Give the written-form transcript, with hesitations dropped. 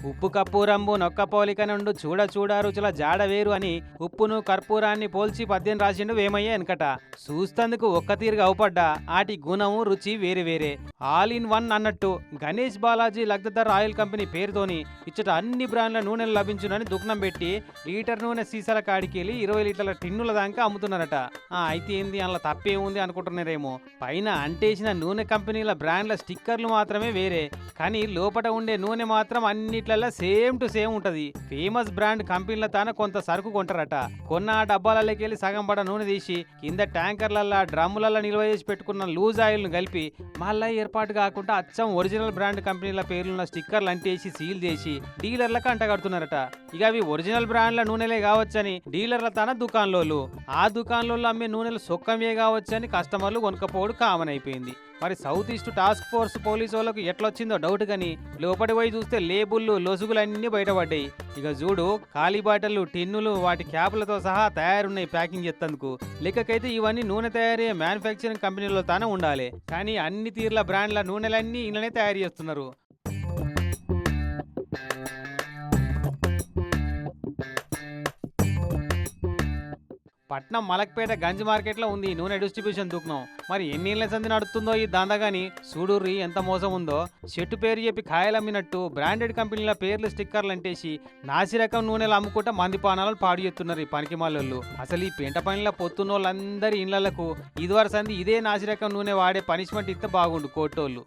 ఉప్పు కప్పూరంబు నొక్క పోలిక నుండు చూడ చూడ రుచుల జాడ వేరు అని ఉప్పును కర్పూరాన్ని పోల్చి పద్యం రాసిండు వేమయ్య వెనకట. చూస్తందుకు ఒక్క తీరుగా అవుపడ్డా ఆటి గుణము రుచి వేరే వేరే. ఆల్ ఇన్ వన్ అన్నట్టు గణేష్ బాలాజీ లగ్ధర్ ఆయిల్ కంపెనీ పేరుతోని ఇచ్చట అన్ని బ్రాండ్ల నూనెలు లభించునని దుకాణం పెట్టి లీటర్ నూనె సీసాల కాడికి వెళ్ళి 20 లీటర్ల టిన్నుల దాకా అమ్ముతున్నారట. అయితే ఏంది అందులో తప్పేముంది అనుకుంటున్నారేమో. పైన అంటేసిన నూనె కంపెనీల బ్రాండ్ల స్టిక్కర్లు మాత్రమే వేరే, కానీ లోపట ఉండే నూనె మాత్రం అన్నిట్లల్లా సేమ్ టు సేమ్ ఉంటది. ఫేమస్ బ్రాండ్ కంపెనీల తాన కొంత సరుకు కొంటారట. కొన్న ఆ డబ్బాలలోకి వెళ్ళి సగం పడ నూనె తీసి కింద ట్యాంకర్లల్లా డ్రమ్ములల్లా నిల్వ చేసి పెట్టుకున్న లూజ్ ఆయిల్ ను కలిపి మళ్ళా ఏర్పాటు కాకుండా అచ్చం ఒరిజినల్ బ్రాండ్ కంపెనీల పేర్లున్న స్టిక్కర్లు అంటేసి సీల్ చేసి డీలర్లకు అంటగడుతున్నారట. ఇక అవి ఒరిజినల్ బ్రాండ్ల నూనెలే కావచ్చని డీలర్ల తన దుకాణంలోళ్ళు, ఆ దుకాణంలో అమ్మే నూనెలు సొక్కమే కావచ్చని కస్టమర్లు కొనుక్కపోవడం కామన్ అయిపోయింది. మరి south east task force police వాళ్ళకు ఎట్లొచ్చిందో డౌట్ గాని లోపలి పోయి చూస్తే లేబుల్లు లొసుగులన్నీ బయటపడ్డాయి. ఇక చూడు ఖాళీ బాటలు టిన్నులు వాటి క్యాపులతో సహా తయారున్నాయి ప్యాకింగ్ చేస్తందుకు. లెక్కకైతే ఇవన్నీ నూనె తయారయ్యే మ్యానుఫ్యాక్చరింగ్ కంపెనీలో తానే ఉండాలి, కానీ అన్ని తీర్ల బ్రాండ్ల నూనెలన్నీ ఇళ్ళనే తయారు చేస్తున్నారు. పట్నం మలక్పేట గంజ్ మార్కెట్లో ఉంది ఈ నూనె డిస్ట్రిబ్యూషన్ దుకాణం. మరి ఎన్నేళ్ల సంది నడుస్తుందో ఈ దందగాని చూడుర్రి ఎంత మోసం ఉందో. చెట్టు పేరు చెప్పి కాయలమ్మినట్టు బ్రాండెడ్ కంపెనీల పేర్లు స్టిక్కర్లు అంటేసి నాసిరకం నూనెలు అమ్ముకుంటా మంది పానాలు పాడు చేస్తున్నారు ఈ పనికిమాలోళ్ళు. అసలు ఈ పెంట పనిలో పొత్తున్నోళ్ళందరి ఇళ్లకు ఇదివర సంది ఇదే నాసిరకం నూనె వాడే పనిష్మెంట్ ఇస్తే బాగుండు కోర్టోళ్ళు.